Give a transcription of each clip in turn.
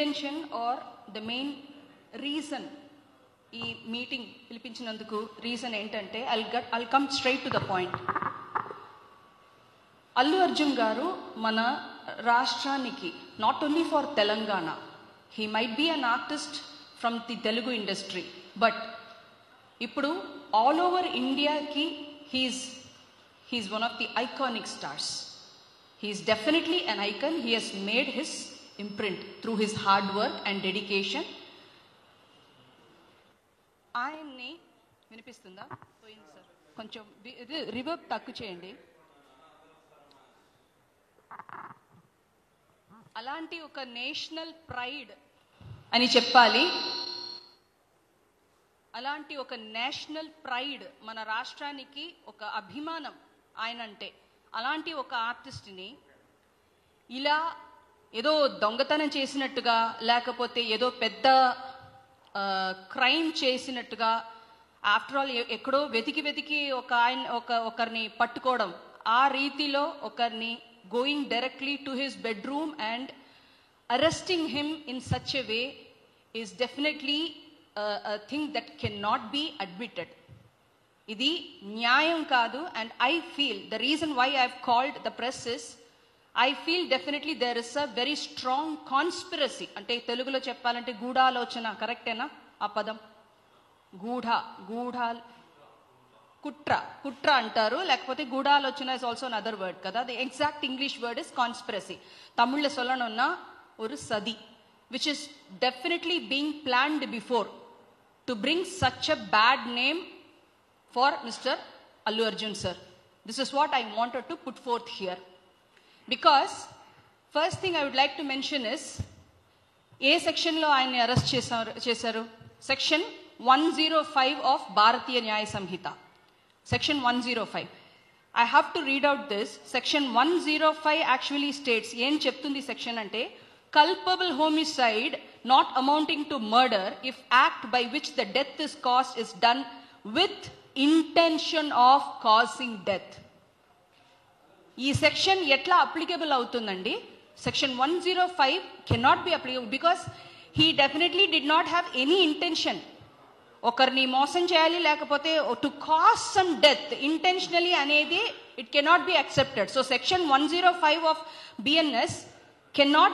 intention or the main reason ఈ meeting పిలిపించినందుకు reason ఏంటంటే I'll come straight to the point. Allu Arjun గారు మన రాష్ట్రానికి not only for Telangana, he might be an artist from the Telugu industry, but ఇప్పుడు all over ఇండియాకి he's one of the iconic stars. He is definitely an icon. He has made his imprint through his hard work and dedication. ఆయన్ని వినిపిస్తుందా? పోయింది sir, కొంచెం ఇది reverb తక్కువ చేయండి. అలాంటి ఒక నేషనల్ ప్రైడ్ అని చెప్పాలి, అలాంటి ఒక నేషనల్ ప్రైడ్ మన రాష్ట్రానికి ఒక అభిమానం ఆయన అంటే. అలాంటి ఒక ఆర్టిస్ట్ని ఇలా ఏదో దొంగతనం చేసినట్టుగా లేకపోతే ఏదో పెద్ద క్రైమ్ చేసినట్టుగా, ఆఫ్టర్ ఆల్ ఎక్కడో వెతికి ఒకరిని పట్టుకోవడం, ఆ రీతిలో ఒకరిని going directly to his bedroom and arresting him in such a way is definitely a thing that cannot be admitted. ఇది న్యాయం కాదు. And I feel the reason why I have called the press is I feel definitely there is a very strong conspiracy. అంటే తెలుగులో చెప్పాలంటే గూఢాలోచన, కరెక్టేనా ఆ పదం? కుట్ర అంటారు, లేకపోతే గూఢాలోచన ఇస్ ఆల్సో అనదర్ వర్డ్ కదా. The exact English word is conspiracy. తమిళ్లో சொல்லணும்னா ஒரு சதி, which is definitely being planned before to bring such a bad name for Mr. Allu Arjun sir. This is what I wanted to put forth here. Because first thing I would like to mention is ఏ సెక్షన్లో ఆయన్ని arrest చేశారు? Section 105 of భారతీయ న్యాయ సంహిత, section 105. I have to read out this. Section 105 actually states, ఏం చెప్తుంది section అంటే, culpable homicide not amounting to murder if act by which the death is caused is done with intention of causing death. ఈ section ఎట్లా applicable అవుతుందండి? Section 105 cannot be applicable because he definitely did not have any intention. ఒకరిని మోసం చేయాలి లేకపోతే to cause some death intentionally అనేది it cannot be accepted. So section 105 of BNS cannot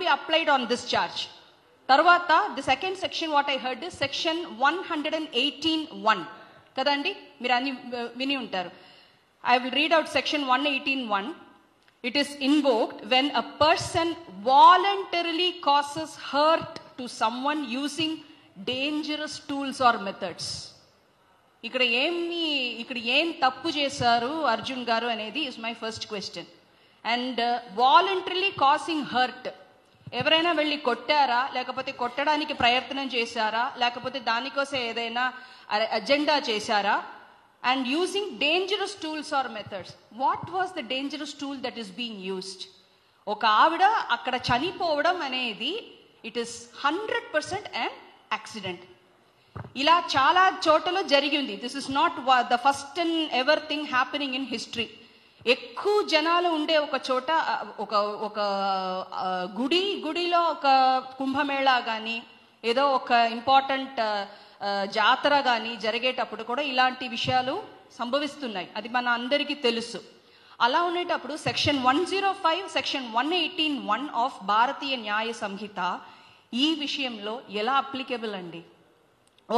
be applied on this charge. Tarvata, the second section what I heard is section 118(1) kadandi, meer anni vini untaru. I will read out section 118(1). It is invoked when a person voluntarily causes hurt to someone using dangerous tools or methods. ఇక్కడ ఏం తప్పు చేశారు అర్జున్ గారు అనేది is my first question. And voluntarily causing hurt, ఎవరైనా వెళ్ళి కొట్టారా, లేకపోతే కొట్టడానికి ప్రయత్నం చేశారా, లేకపోతే దానికోసం ఏదైనా అజెండా చేశారా? And using dangerous tools or methods. What was the dangerous tool that is being used? ఒక ఆవిడ అక్కడ చనిపోవడం అనేది ఇట్ ఈస్ 100% an యాక్సిడెంట్. ఇలా చాలా చోట్ల జరిగింది. This is not the first and ever thing happening in history. ఎక్కువ జనాలు ఉండే ఒక చోట ఒక గుడిలో ఒక కుంభమేళా కానీ ఏదో ఒక ఇంపార్టెంట్ జాతర కానీ జరిగేటప్పుడు కూడా ఇలాంటి విషయాలు సంభవిస్తున్నాయి. అది మన అందరికీ తెలుసు. అలా ఉండేటప్పుడు సెక్షన్ 105, సెక్షన్ 118(1) ఆఫ్ భారతీయ న్యాయ సంహిత ఈ విషయంలో ఎలా అప్లికబుల్ అండి?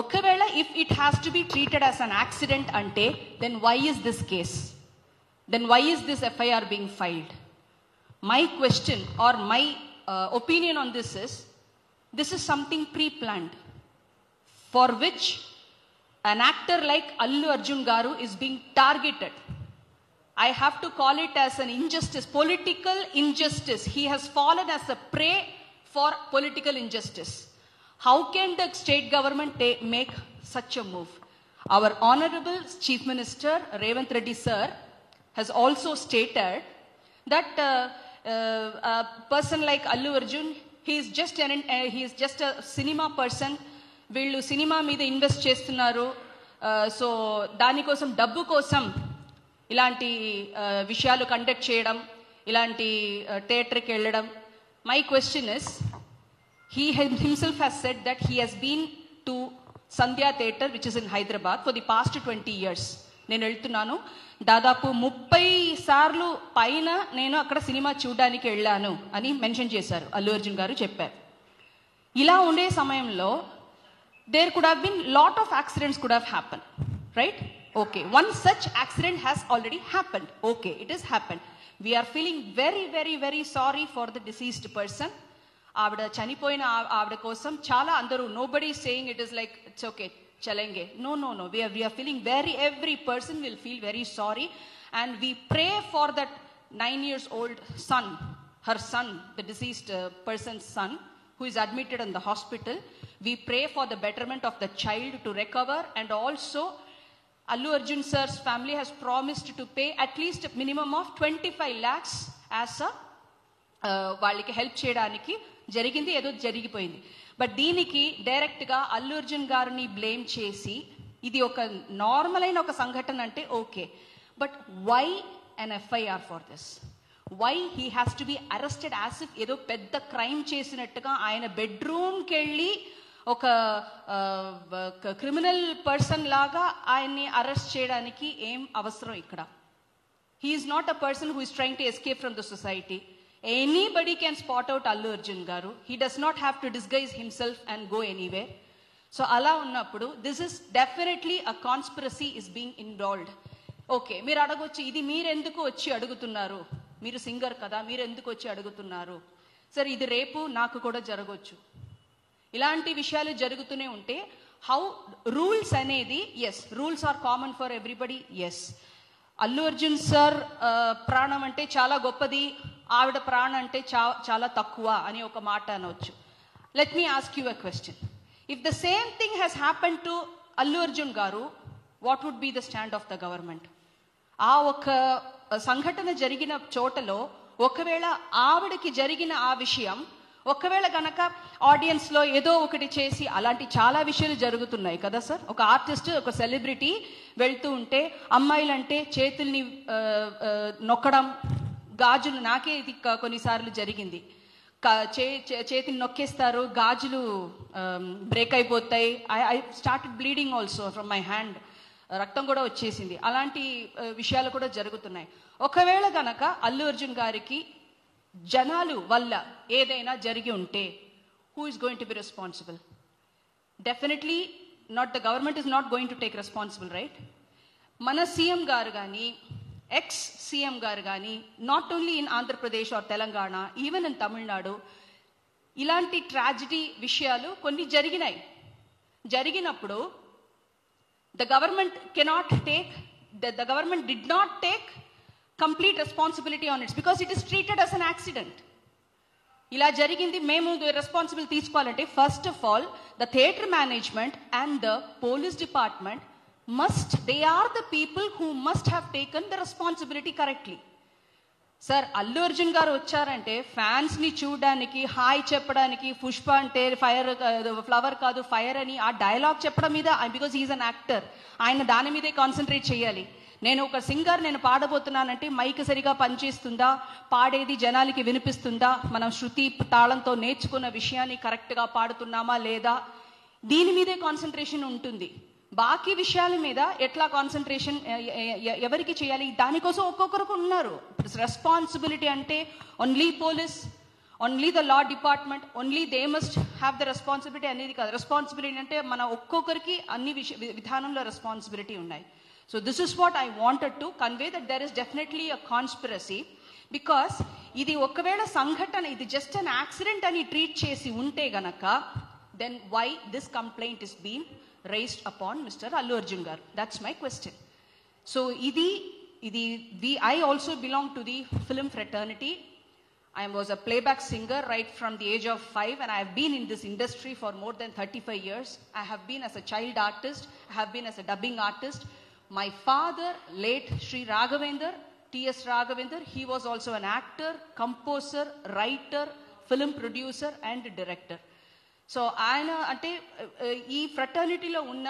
ఒకవేళ if it has to be treated as an accident అంటే then why is this case? Then why is this FIR being filed? My question or my opinion on this is something pre-planned, for which an actor like Allu Arjun Garu is being targeted. I have to call it as an injustice, political injustice. He has fallen as a prey for political injustice. How can the state government make such a move? Our Honorable Chief Minister Revanth Reddy sir has also stated that a person like Allu Arjun, he is just a cinema person. వీళ్ళు cinema మీద invest చేస్తున్నారు, so దానికోసం డబ్బు కోసం ఇలాంటి విషయాలు conduct చేయడం, ఇలాంటి థియేటర్కి వెళ్ళడం, My question is, he himself has said that he has been to Sandhya Theatre, which is in Hyderabad, for the past 20 years. నేను వెళ్తున్నాను, దాదాపు 30 సార్లు పైన నేను అక్కడ సినిమా చూడడానికి వెళ్ళాను అని మెన్షన్ చేశారు, అల్లు అర్జున్ గారు చెప్పారు. ఇలా ఉండే సమయంలో there could have been lot of accidents could have happened, right? Okay, one such accident has already happened. Okay, it has happened. We are feeling very very very sorry for the deceased person. ఆవిడ చనిపోయిన ఆవిడ కోసం చాలా అందరూ, nobody is saying it is like it's okay chalenge, no, we are feeling every person will feel very sorry, and we pray for that 9 years old son, her son, the deceased person's son, who is admitted in the hospital. We pray for the betterment of the child to recover, and also Allu Arjun sir's family has promised to pay at least a minimum of 25 lakhs as a వాళ్ళకి help చేయడానికి. జరిగింది ఏదో జరిగిపోయింది, but దీనికి డైరెక్ట్గా అల్లు అర్జున్ గారిని blame చేసి ఇది ఒక నార్మల్ అయిన ఒక సంఘటన అంటే okay, but why an FIR for this? Why he has to be arrested as if ఏదో పెద్ద క్రైమ్ చేసినట్టుగా ఆయన బెడ్రూమ్కి వెళ్ళి ఒక క్రిమినల్ పర్సన్ లాగా ఆయన్ని అరెస్ట్ చేయడానికి ఏం అవసరం ఇక్కడ? He is not a person who is trying to escape from the society. Anybody can spot out Allu Arjun garu. He does not have to disguise himself and go anywhere. So ala unnappudu, this is definitely a conspiracy is being involved. Okay, మీరు అడగొచ్చు, ఇది మీరు ఎందుకు వచ్చి అడుగుతున్నారు, మీరు singer కదా, మీరు ఎందుకు వచ్చి అడుగుతున్నారు? సరే, ఇది రేపు నాకు కూడా జరగవచ్చు. ఇలాంటి విషయాలు జరుగుతూనే ఉంటే హౌ రూల్స్ అనేది, yes rules are common for everybody, yes. Allu Arjun sir ప్రాణం అంటే చాలా గొప్పది, ఆవిడ ప్రాణం అంటే చాలా తక్కువ అని ఒక మాట అనవచ్చు. Let me ask you a question. If the same thing has happen to Allu Arjun garu, what would be the stand of the government? ఆ ఒక సంఘటన జరిగిన చోటలో ఒకవేళ ఆవిడకి జరిగిన ఆ విషయం, ఒకవేళ గనక ఆడియన్స్లో ఏదో ఒకటి చేసి, అలాంటి చాలా విషయాలు జరుగుతున్నాయి కదా సార్. ఒక ఆర్టిస్ట్, ఒక సెలబ్రిటీ వెళ్తూ ఉంటే అమ్మాయిలంటే చేతుల్ని నొక్కడం, గాజులు, నాకే ఇది కొన్నిసార్లు జరిగింది, చేతిని నొక్కేస్తారు, గాజులు బ్రేక్ అయిపోతాయి. I started bleeding also from my hand, రక్తం కూడా వచ్చేసింది. అలాంటి విషయాలు కూడా జరుగుతున్నాయి. ఒకవేళ గనక అల్లు అర్జున్ గారికి జనాలు వల్ల ఏదైనా జరిగి ఉంటే, who is going to be responsible? Definitely not, the government is not going to take responsible, right? మన సీఎం గారు కానీ, ఎక్స్ సీఎం గారు కానీ, not only in Andhra Pradesh or Telangana, even in Tamil Nadu, ఇలాంటి ట్రాజిడీ విషయాలు కొన్ని జరిగినాయి. జరిగినప్పుడు the government cannot take, the government did not take complete responsibility on it because it is treated as an accident. ఇలా జరిగింది, మేము రెస్పాన్సిబిలిటీ తీసుకోవాలంటే first of all the theatre management and the police department must, they are the people who must have taken the responsibility correctly. Sir, Allu Arjun గారు వచ్చారంటే fans ని చూడడానికి, hi చెప్పడానికి, పుష్ప అంటే ఫైర్, ఫ్లవర్ కాదు ఫైర్ అని ఆ డైలాగ్ చెప్పడం మీద, బికాజ్ హీఈస్ అన్ యాక్టర్, ఆయన దాని మీదే కాన్సన్ట్రేట్ చేయాలి. నేను ఒక సింగర్, నేను పాడబోతున్నానంటే మైక్ సరిగా పనిచేస్తుందా, పాడేది జనాలకి వినిపిస్తుందా, మనం శృతి తాళంతో నేర్చుకున్న విషయాన్ని కరెక్ట్గా పాడుతున్నామా లేదా, దీని మీదే కాన్సన్ట్రేషన్ ఉంటుంది. బాకీ విషయాల మీద ఎట్లా కాన్సన్ట్రేషన్ ఎవరికి చేయాలి, దానికోసం ఒక్కొక్కరికి ఉన్నారు. రెస్పాన్సిబిలిటీ అంటే only police, only the law department, only they must have the responsibility అనేది కాదు. రెస్పాన్సిబిలిటీ అంటే మన ఒక్కొక్కరికి అన్ని విధానంలో రెస్పాన్సిబిలిటీ ఉన్నాయి. So this is what I wanted to convey, that there is definitely a conspiracy, because ఇది ఒకవేళ సంఘటన, ఇది just an accident అని ట్రీట్ చేసి ఉంటే గనక, then why this complaint is being raised upon Mr. Allu Arjun garu? That's my question. So I also belong to the film fraternity. I was a playback singer right from the age of 5, and I have been in this industry for more than 35 years. I have been as a child artist, I have been as a dubbing artist. My father, late Sri Raghavendra, T.S. Raghavendra, he was also an actor, composer, writer, film producer and director. So ఆయన అంటే ఈ ఫ్రటర్నిటీలో ఉన్న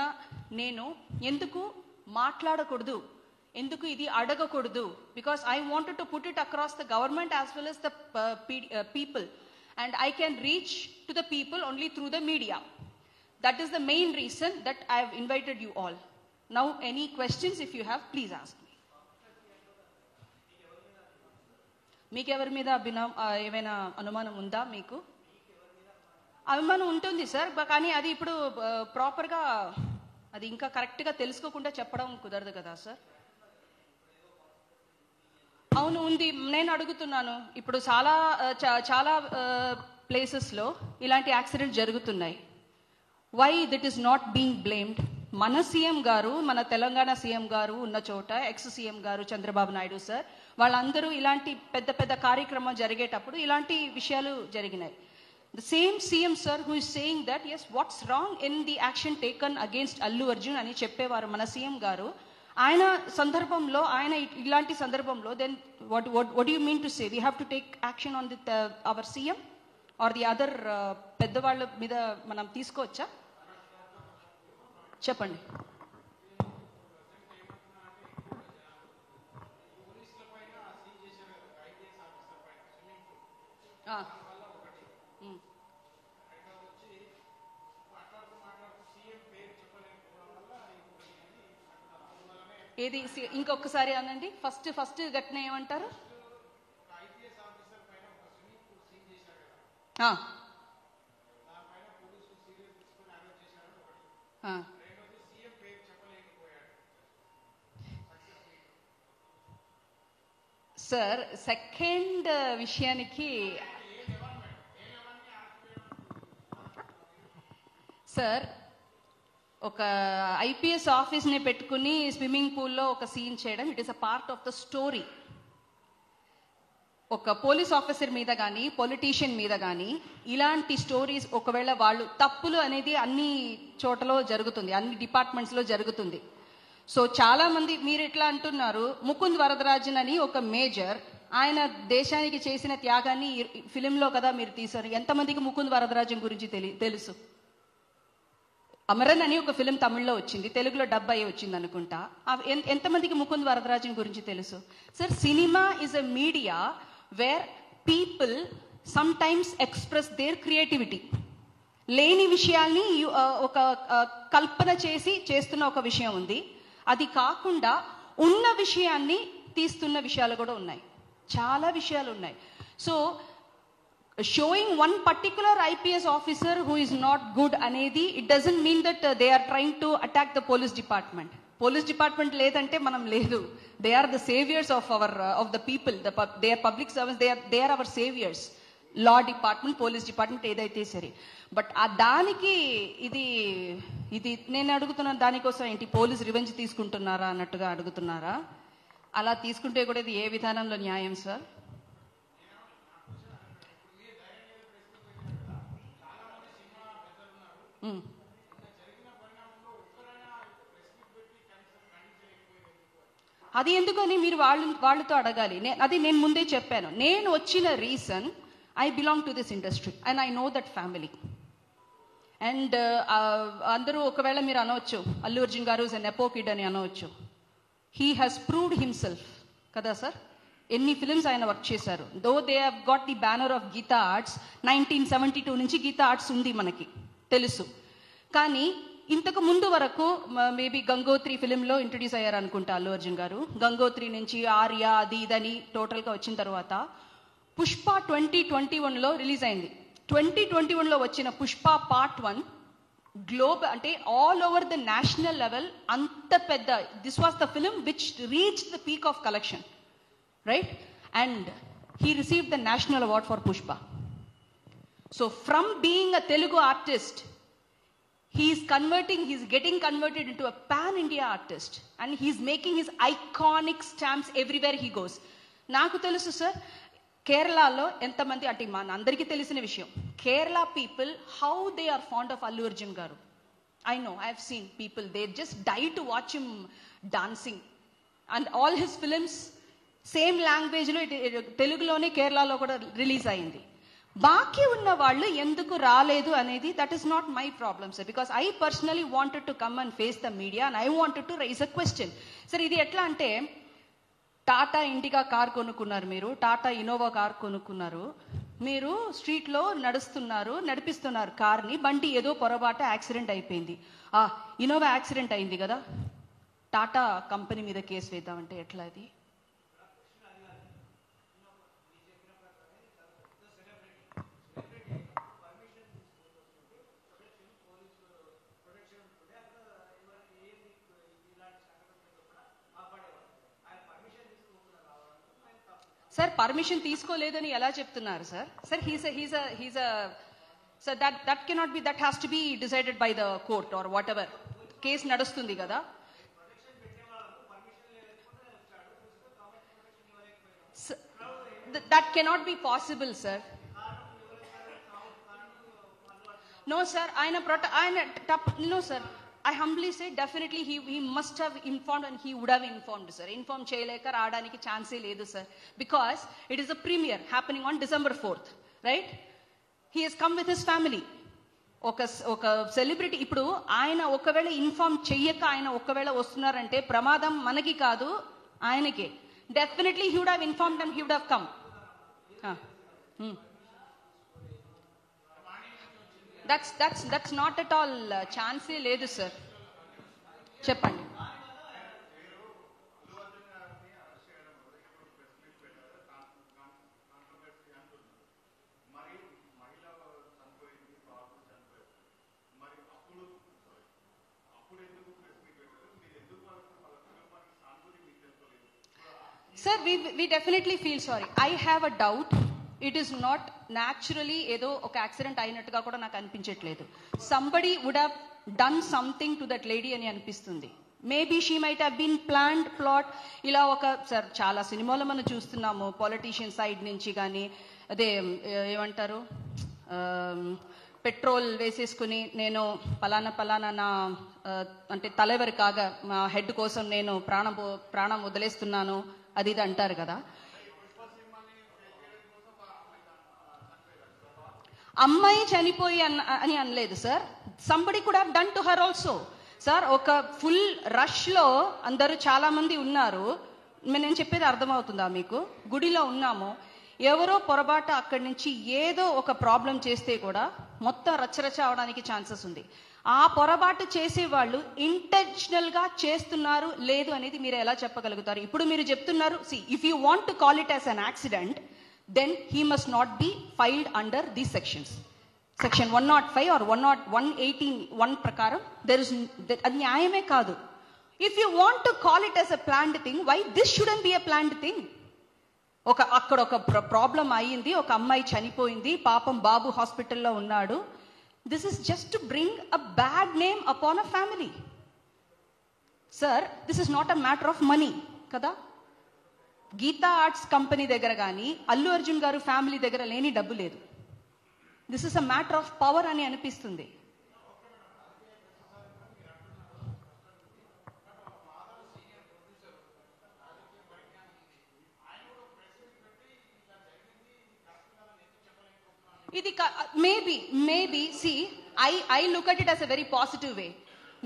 నేను ఎందుకు మాట్లాడకూడదు, ఎందుకు ఇది అడగకూడదు? Because I wanted to put it across the government as well as the people. and I can reach to the people only through the media. That is the main reason that I have invited you all. Now, any questions if you have, please ask me. మీకు ఎవరి మీద ఏమైనా అనుమానం ఉందా? మీకు అభిమానం ఉంటుంది sir, కానీ అది ఇప్పుడు ప్రాపర్గా అది ఇంకా కరెక్ట్గా తెలుసుకోకుండా చెప్పడం కుదరదు కదా సార్. అవును ఉంది, నేను అడుగుతున్నాను. ఇప్పుడు చాలా ప్లేసెస్లో ఇలాంటి యాక్సిడెంట్ జరుగుతున్నాయి. Why it is not being blamed? మన సీఎం గారు, మన తెలంగాణ సీఎం గారు ఉన్న చోట ఎక్స్ సీఎం గారు చంద్రబాబు నాయుడు సార్, వాళ్ళందరూ ఇలాంటి పెద్ద పెద్ద కార్యక్రమం జరిగేటప్పుడు ఇలాంటి విషయాలు జరిగినాయి. The same CM sir who is saying that yes, what's wrong in the action taken against Allu Arjun అని చెప్పేవారు మన సీఎం గారు. ఆయన సందర్భంలో, ఆయన ఇలాంటి సందర్భంలో then what do you mean to say? We have to take action on our CM or the other పెద్దవాళ్ళ మీద మనం తీసుకోవచ్చా? చెప్పండి. ఏది ఇంకొకసారి అనండి. ఫస్ట్ ఘటన ఏమంటారు? సార్, సెకండ్ విషయానికి సార్, ఒక ఐపీఎస్ ఆఫీస్ని పెట్టుకుని స్విమ్మింగ్ పూల్లో ఒక సీన్ చేయడం, it is a part of the story. ఒక పోలీస్ ఆఫీసర్ మీద కానీ పొలిటీషియన్ మీద కానీ ఇలాంటి స్టోరీస్ ఒకవేళ వాళ్ళు తప్పులు అనేది అన్ని చోటలో జరుగుతుంది, అన్ని డిపార్ట్మెంట్స్లో జరుగుతుంది. సో చాలా మంది మీరు ఎట్లా అంటున్నారు, ముకుంద్ వరదరాజన్ అని ఒక మేజర్, ఆయన దేశానికి చేసిన త్యాగాన్ని ఫిలింలో కదా మీరు తీశారు. ఎంతమందికి ముకుంద్ వరదరాజన్ గురించి తెలుసు? అమరన్ అని ఒక ఫిలిం తమిళ్లో వచ్చింది, తెలుగులో డబ్ అయ్యి వచ్చింది అనుకుంటా. ఎంతమందికి ముకుంద్ వరదరాజన్ గురించి తెలుసు? Sir, cinema is a media where people sometimes express there creativity. లేని విషయాల్ని ఒక కల్పన చేస్తున్న ఒక విషయం ఉంది. అది కాకుండా ఉన్న విషయాన్ని తీస్తున్న విషయాలు కూడా ఉన్నాయి, చాలా విషయాలు ఉన్నాయి. So showing one particular IPS officer who is not good anedi, it doesn't mean that they are trying to attack the police department. Police department ledante manam ledu. They are the saviors of our of the people. They are public servants. They are our saviors. Law department, police department edaithe sari. But ఆ దానికి ఇది నేను అడుగుతున్నాను, దానికోసం ఏంటి police revenge తీసుకుంటున్నారా అన్నట్టుగా అడుగుతున్నారా? అలా తీసుకుంటే కూడా ఇది ఏ విధానంలో న్యాయం సార్? అది ఎందుకని మీరు వాళ్ళతో అడగాలి. అది నేను ముందే చెప్పాను. నేను వచ్చిన reason, I belong to this industry and I know that family. And అందరూ ఒకవేళ మీరు అనవచ్చు అల్లు అర్జున్ గారు ఇస్ ఎ నెపో కిడ్ అని అనవచ్చు. హీ హ్యాస్ ప్రూవ్డ్ హిమ్సెల్ఫ్ కదా సార్. ఎన్ని ఫిల్మ్స్ ఆయన వర్క్ చేశారు. Though they have got the banner of Geetha Arts. 1972 నుంచి గీతా ఆర్ట్స్ ఉంది మనకి తెలుసు. కానీ ఇంతకు ముందు వరకు మేబీ గంగోత్రి ఫిలింలో ఇంట్రడ్యూస్ అయ్యారు అనుకుంటా అల్లు అర్జున్ గారు. గంగోత్రి నుంచి ఆర్య అది ఇదని టోటల్గా వచ్చిన తర్వాత పుష్ప 2021లో రిలీజ్ అయింది. 2021లో వచ్చిన పుష్ప పార్ట్ 1 గ్లోబ్ అంటే all over the national level అంత పెద్ద, this was the film which reach the peak of collection, right? And he received the national award for Pushpa. So from being a Telugu artist, he's getting converted into a pan-India artist and he's making his iconic stamps everywhere he goes. నాకు తెలుసు sir, కేరళలో ఎంతమంది, అంటే మన అందరికీ తెలిసిన విషయం, Kerala people how they are fond of Allu Arjun గారు. I know, I have seen people, they just die to watch him dancing and all his films same లాంగ్వేజ్లో తెలుగులోనే కేరళలో కూడా రిలీజ్ అయింది. బాకీ ఉన్న వాళ్ళు ఎందుకు రాలేదు అనేది that is not my problem sir, because I personally wanted to come and face the media and I wanted to raise a question. Sir, ఇది ఎట్లా అంటే టాటా ఇండికా కార్ కొనుక్కున్నారు, మీరు టాటా ఇన్నోవా కార్ కొనుక్కున్నారు, మీరు స్ట్రీట్లో నడిపిస్తున్నారు కార్ని, బండి ఏదో పొరపాటు యాక్సిడెంట్ అయిపోయింది. ఇన్నోవా యాక్సిడెంట్ అయింది కదా, టాటా కంపెనీ మీద కేసు వేద్దామంటే ఎట్లా? అది సార్ పర్మిషన్ తీసుకోలేదని ఎలా చెప్తున్నారు sir? Sir he's sir that cannot be, that has to be decided by the court or whatever. Case నడుస్తుంది కదా. That cannot be possible sir. No sir, no sir, I humbly say definitely he must have informed and he would have informed, sir. Inform cheyaleka radaniki chance ledu, sir, because it is a premiere happening on December 4th, right? He has come with his family. Oka celebrity ippudu ayana okavela inform cheyaka ayana okavela vastunarante pramadam manaki kaadu ayanake. Definitely he would have informed and he would have come. That's not at all chance లేదు sir. చెప్పండి. Sir, we definitely feel sorry. I have a doubt. It is not naturally ఏదో ఒక accident అయినట్టుగా కూడా నాకు అనిపించట్లేదు. Somebody would have done something to that lady అని అనిపిస్తుంది. Maybe she might have been planned plot. ఇలా ఒక సార్ చాలా సినిమాలో మనం చూస్తున్నాము, పొలిటీషియన్ సైడ్ నుంచి కానీ అదే ఏమంటారు పెట్రోల్ వేసేసుకుని నేను పలానా నా అంటే తలెవరు కాగా మా హెడ్ కోసం నేను ప్రాణం వదిలేస్తున్నాను అది ఇది అంటారు కదా. అమ్మాయి చనిపోయి అని అనలేదు sir. Somebody could have done to her also sir. ఒక ఫుల్ రష్ లో అందరూ చాలా మంది ఉన్నారు. నేను చెప్పేది అర్థమవుతుందా మీకు? గుడిలో ఉన్నాము, ఎవరో పొరపాటు అక్కడి నుంచి ఏదో ఒక ప్రాబ్లం చేస్తే కూడా మొత్తం రచ్చరచ్చ అవడానికి ఛాన్సెస్ ఉంది. ఆ పొరపాటు చేసే వాళ్ళు ఇంటెన్షనల్ గా చేస్తున్నారు లేదు అనేది మీరు ఎలా చెప్పగలుగుతారు? ఇప్పుడు మీరు చెప్తున్నారు, if you want to call it as an accident, then he must not be filed under these sections. Section 105 or 118(1) prakaram there is ad nyayame kaadu. If you want to call it as a planned thing, why this shouldn't be a planned thing? అక్కడ ఒక problem అయ్యింది, ఒక అమ్మాయి చనిపోయింది, పాపం బాబు హాస్పిటల్లో ఉన్నాడు. This is just to bring a bad name upon a family. Sir, this is not a matter of money kada. Geetha Arts company దగ్గర కానీ అల్లు అర్జున్ గారు ఫ్యామిలీ దగ్గర లేని డబ్బు లేదు. This is a matter of power అని అనిపిస్తుంది. ఇది maybe see I look at it as a very positive way.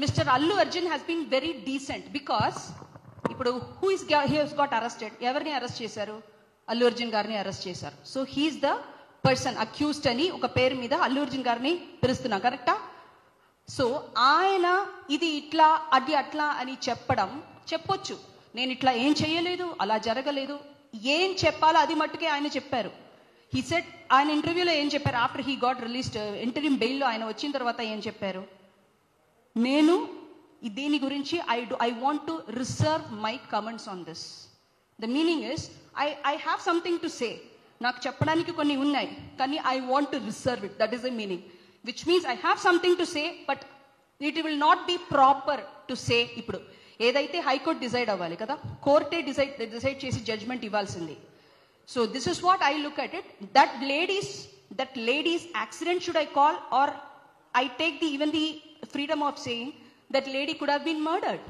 Mr. Allu Arjun has been very decent because ఇప్పుడు he has got arrested. ఎవరిని అరెస్ట్ చేశారు? అల్లు అర్జున్ గారిని అరెస్ట్ చేశారు. So he's the person accused అని ఒక పేరు మీద అల్లు అర్జున్ గారిని పిలుస్తున్నాం, కరెక్టా? సో ఆయన ఇది ఇట్లా అది అట్లా అని చెప్పొచ్చు. నేను ఇట్లా ఏం చేయలేదు, అలా జరగలేదు, ఏం చెప్పాలో అది మట్టుకే ఆయన చెప్పారు. హీ సెడ్, ఆయన ఇంటర్వ్యూలో ఏం చెప్పారు? After he got released interview బెయిల్లో ఆయన వచ్చిన తర్వాత ఏం చెప్పారు? నేను దీని గురించి I want to reserve my comments on this. The meaning is I have something to say. నాకు చెప్పడానికి కొన్ని ఉన్నాయి కానీ I want to reserve it. That is the meaning. Which means I have something to say but it will not be proper to say. ఇప్పుడు ఏదైతే high court decide అవ్వాలి కదా, కోర్టే decide చేసి జడ్జ్మెంట్ ఇవ్వాల్సింది. So this is what I look at it. That lady's accident should I call, or I take even the freedom of saying that lady could have been murdered.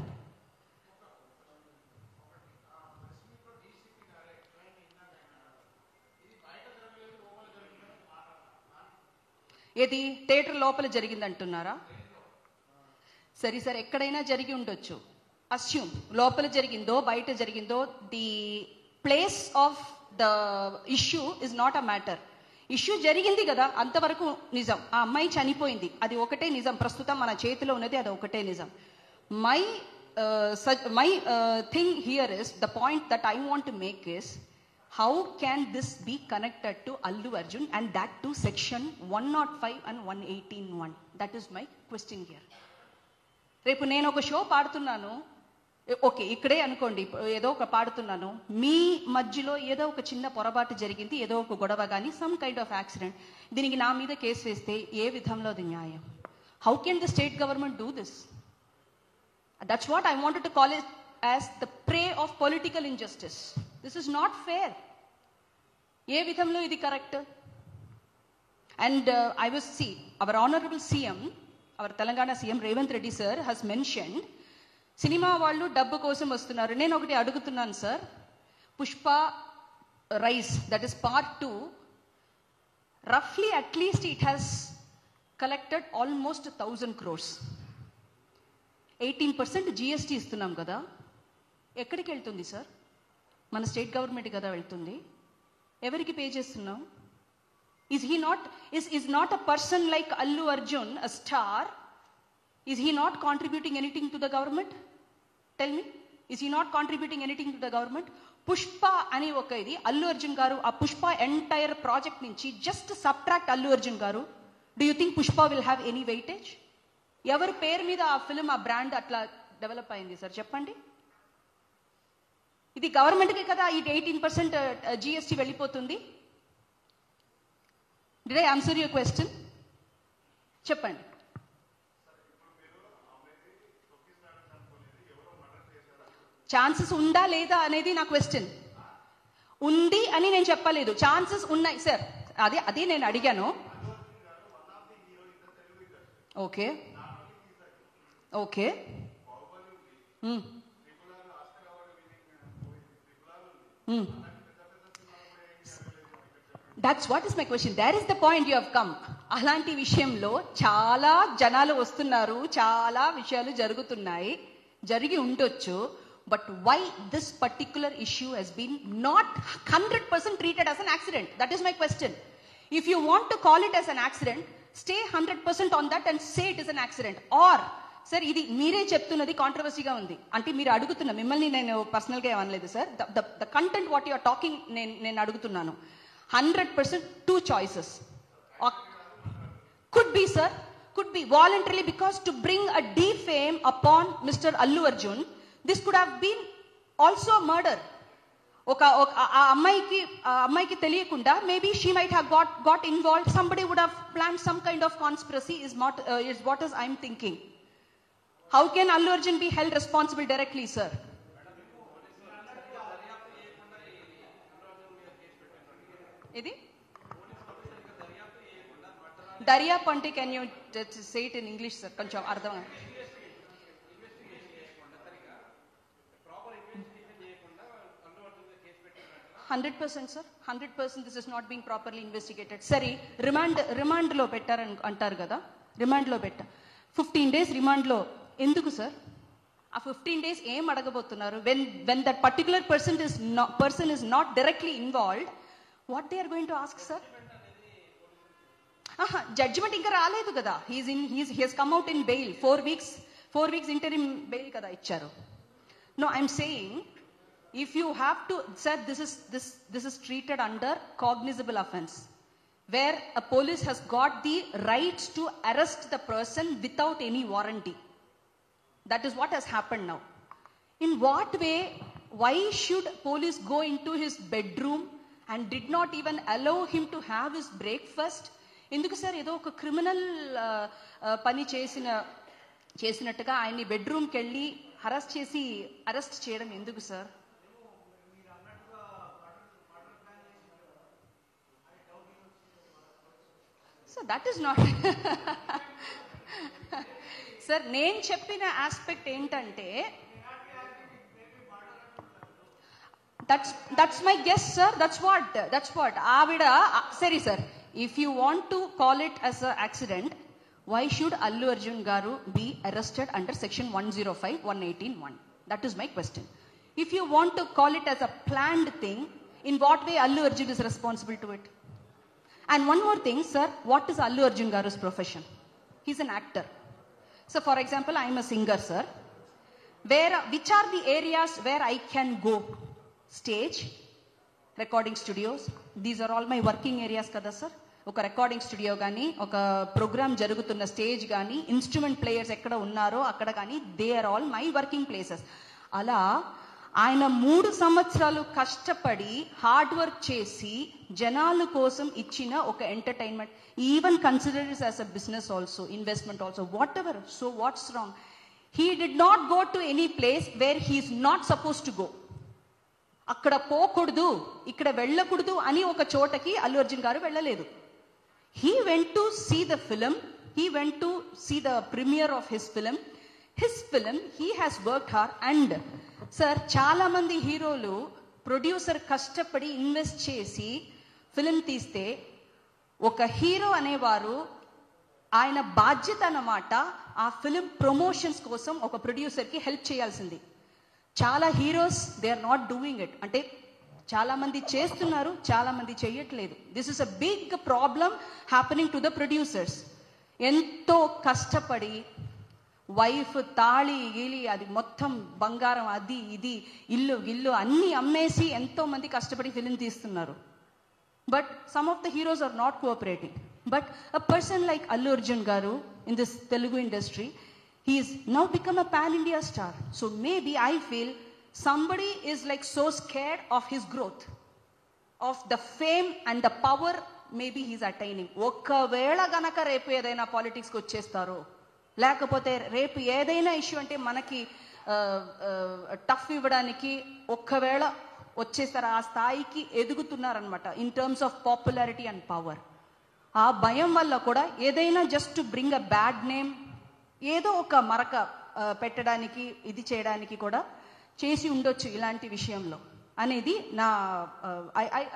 ఏది theatre లోపల జరిగిందంటున్నారా? సరే sir, ఎక్కడైనా జరిగి ఉండొచ్చు. Assume లోపల జరిగిందో బయట జరిగిందో, the place of the issue is not a matter. Issue జరిగింది కదా, అంతవరకు నిజం. ఆ అమ్మాయి చనిపోయింది, అది ఒకటే నిజం. ప్రస్తుతం మన చేతిలో ఉన్నది అది ఒకటే నిజం. My thing here is, the point that I want to make is, how can this be connected to Allu Arjun, and that to section 105 and 118(1)? That is my question here. రేపు నేను ఒక షో పాడుతున్నాను, ఓకే ఇక్కడే అనుకోండి, ఏదో ఒక పాడుతున్నాను, మీ మధ్యలో ఏదో ఒక చిన్న పొరపాటు జరిగింది, ఏదో ఒక గొడవ కానీ, సమ్ కైండ్ ఆఫ్ యాక్సిడెంట్, దీనికి నా మీద కేసు వేస్తే ఏ విధంలో అది న్యాయం? How can the state government do this? That's what I wanted to call it as the prey of political injustice. This is not fair. ఏ విధంలో ఇది correct? And I will see our honourable CM, our Telangana CM Revanth Reddy sir has mentioned, cinema వాళ్ళు డబ్బు కోసం వస్తున్నారు. నేను ఒకటి అడుగుతున్నాను sir, Pushpa rise, that is part 2, రఫ్లీ at least it has collected almost 1000 crores. 18% GST ఇస్తున్నాం కదా, ఎక్కడికి వెళ్తుంది సార్? మన స్టేట్ గవర్నమెంట్ కదా వెళ్తుంది. ఎవరికి పే చేస్తున్నాం? Is not a person like Allu Arjun a star? Is he not contributing anything to the government? Tell me, is he not contributing anything to the government? Pushpa ani oka idi Allu Arjun garu aa Pushpa entire project nunchi just subtract Allu Arjun garu. Do you think Pushpa will have any weightage? Evaru పేరు మీద ఆ film, ఆ brand అట్లా develop అయింది sir? చెప్పండి. ఇది గవర్నమెంట్కి కదా ఈ 18% GST వెళ్ళిపోతుంది. Did I answer your question? చెప్పండి. ఛాన్సెస్ ఉందా లేదా అనేది నా క్వశ్చన్. ఉంది అని నేను చెప్పలేదు, ఛాన్సెస్ ఉన్నాయి సార్, అదే నేను అడిగాను. Okay okay that's what is my question. There is the point you have come. అలాంటి విషయంలో చాలా జనాలు వస్తున్నారు, చాలా విషయాలు జరుగుతున్నాయి, జరిగి ఉండొచ్చు. But why this particular issue has been not 100% treated as an accident? That is my question. If you want to call it as an accident, stay 100% on that and say it is an accident. Or sir ఇది మీరే చెప్తున్నది కాంట్రవర్సీగా ఉంది అంటే మీరు అడుగుతున్నా, మిమ్మల్ని నేను పర్సనల్గా ఏమనలేదు sir. The content what you're talking నేను అడుగుతున్నాను. 100% 2 choices. Could be sir, could be voluntarily, because to bring a defame upon Mr. Allu Arjun, this could have been also murder. ఆ అమ్మాయికి తెలియకుండా maybe she might have got involved, somebody would have planned some kind of conspiracy, is what is I'm thinking. How can Allu Arjun be held responsible directly, sir? ఇది దర్యాప్తు అంటే can you say it in English sir? కొంచెం అర్థం. 100% sir, 100% this is not being properly investigated. సరే, రిమాండ్లో పెట్టారని అంటారు కదా, రిమాండ్లో 15 days రిమాండ్లో ఎందుకు సార్? ఆ 15 days ఏం అడగబోతున్నారు? when that particular person is not directly involved, what they are going to ask, sir? Judgment ఇంకా రాలేదు కదా. he has come out in bail. 4 weeks interim bail kada icharu. No, I'm saying, if you have to, sir, this is treated under cognizable offense, where a police has got the right to arrest the person without any warranty. That is what has happened now. In what way? Why should police go into his bedroom and did not even allow him to have his breakfast? ఎందుకు sir ఏదో ఒక criminal పని చేసినట్టుగా ఆయన్ని బెడ్రూమ్కి వెళ్ళి arrest చేయడం ఎందుకు sir? So that is not sir. నేను చెప్పిన ఆస్పెక్ట్ ఏంటంటే, that's my guess, sir. That's what ఆవిడ. సరే sir, if you want to call it as an accident, why should Allu Arjun garu be arrested under section 105, 118(1)? That is my question. If you want to call it as a planned thing, in what way Allu Arjun is responsible to it? And one more thing, sir, what is Allu Arjun Garu's profession? He's an actor. So for example, I'm a singer, sir. Which are the areas where I can go? Stage, recording studios. These are all my working areas kada sir. ఒక recording studio కానీ, ఒక programme జరుగుతున్న stage కానీ, instrument players ఎక్కడ ఉన్నారో అక్కడ కానీ, they are all my working places. అలా ఆయన 3 సంవత్సరాలు కష్టపడి హార్డ్ వర్క్ చేసి జనాల కోసం ఇచ్చిన ఒక entertainment, even consider it as a business also, investment also, whatever. So what's wrong? He did not go to any place where he's not suppose to go. అక్కడ పోకూడదు, ఇక్కడ వెళ్ళకూడదు అని ఒక చోటకి అల్లు అర్జున్ గారు వెళ్ళలేదు. He went to see the film. He went to see the premiere of his film. His film, he has worked hard. And sir, చాలా మంది హీరోలు ప్రొడ్యూసర్ కష్టపడి ఇన్వెస్ట్ చేసి ఫిల్మ్ తీస్తే, ఒక హీరో అనేవారు ఆయన బాధ్యత అన్నమాట ఆ ఫిల్మ్ ప్రమోషన్స్ కోసం ఒక ప్రొడ్యూసర్కి హెల్ప్ చేయాల్సింది. చాలా heroes they are not doing it. అంటే చాలా మంది చేస్తున్నారు, చాలా మంది చేయట్లేదు. This is a big problem happening to the producers. ఎంతో కష్టపడి వైఫ్ తాళి గీలి అది మొత్తం బంగారం అది ఇది ఇల్లు గిల్లు అన్నీ అమ్మేసి ఎంతో మంది కష్టపడి ఫిలిం తీస్తున్నారు. But some of the heroes are not cooperating. But a person like Allu Arjun గారు in this Telugu industry, he is now become a pan India star. So maybe I feel somebody is like so scared of his growth, of the fame and the power maybe he's attaining. ఒకవేళ గనక రేపు ఏదైనా పాలిటిక్స్కి వచ్చేస్తారో, లేకపోతే రేపు ఏదైనా issue అంటే మనకి tough ఇవ్వడానికి ఒకవేళ వచ్చేస్తారు, ఆ స్థాయికి ఎదుగుతున్నారనమాట in terms of popularity and power. ఆ భయం వల్ల కూడా ఏదైనా just to bring a bad name, ఏదో ఒక మరక పెట్టడానికి ఇది చేయడానికి కూడా చేసి ఉండొచ్చు ఇలాంటి విషయంలో అనేది నా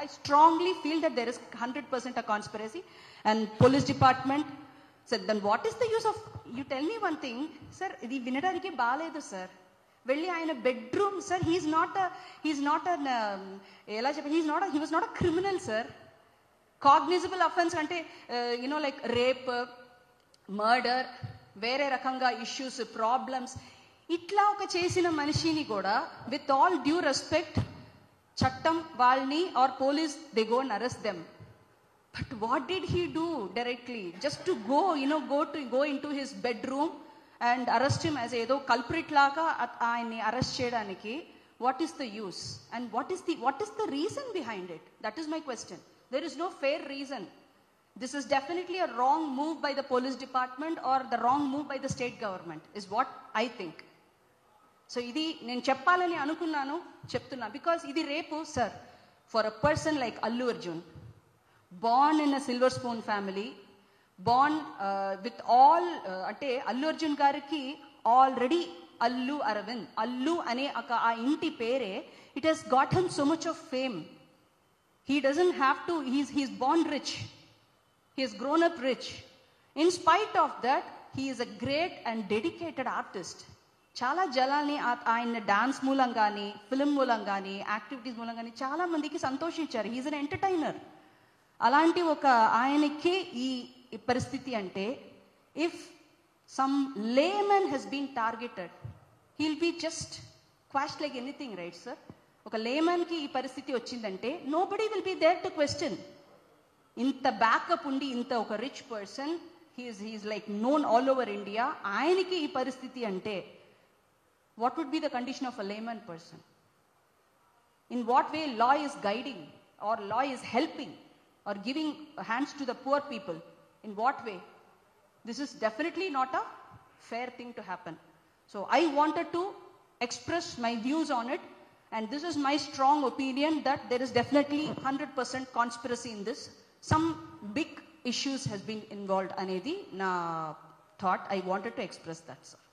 I strongly feel that there is 100% a conspiracy. And police department sir, then what is the use of, you tell me one thing sir, ఇది వినడానికి బాగాలేదు సార్. వెళ్ళి ఆయన బెడ్రూమ్ సార్, హీఈస్ నాట్ ఎలా చెప్పి, he was not a criminal sir. Cognizable offence అంటే you know like rape, murder, వేరే రకంగా ఇష్యూస్, ప్రాబ్లమ్స్, ఇట్లా ఒక చేసిన మనిషిని కూడా విత్ ఆల్ డ్యూ రెస్పెక్ట్ చట్టం వాళ్ళని or police they go and arrest them. But what did he do directly? Just to go into his bedroom and arrest him as ఏదో కల్ప్రిట్ లాగా ఆయన్ని అరెస్ట్ చేయడానికి. What is the use and what is the reason behind it? That is my question. There is no fair reason. This is definitely a wrong move by the police department or the wrong move by the state government is what I think. So idi nen cheppalani anukunnanu, cheptunna because idi repu sir, for a person like Allu Arjun, born in a silver spoon family, born with all ante Allu Arjun gariki already Allu Aravind, Allu ane aa inti pere, it has got him so much of fame. He doesn't have to, he's born rich. He has grown up rich. In spite of that, he is a great and dedicated artist. చాలా జలాల్ని ఆయన dance మూలంగాని, film మూలంగాని, activities మూలంగాని చాలా మందికి సంతోషించారు. He's an entertainer. అలాంటి ఒక ఆయనకి ఈ పరిస్థితి అంటే, if some layman he's been targeted, he'll be just quash like anything, right sir? ఒక లేమన్కి ఈ పరిస్థితి వచ్చిందంటే nobody will be there to question. ఇంత బ్యాకప్ ఉండి ఇంత ఒక rich person, he's like known all over India, ఆయనకి ఈ పరిస్థితి అంటే what would be the condition of a layman person? In what way law is guiding or law is helping or giving hands to the poor people? In what way? This is definitely not a fair thing to happen. So I wanted to express my views on it, and this is my strong opinion that there is definitely 100% conspiracy in this. Some big issues has been involved anedi na thought. I wanted to express that, sir.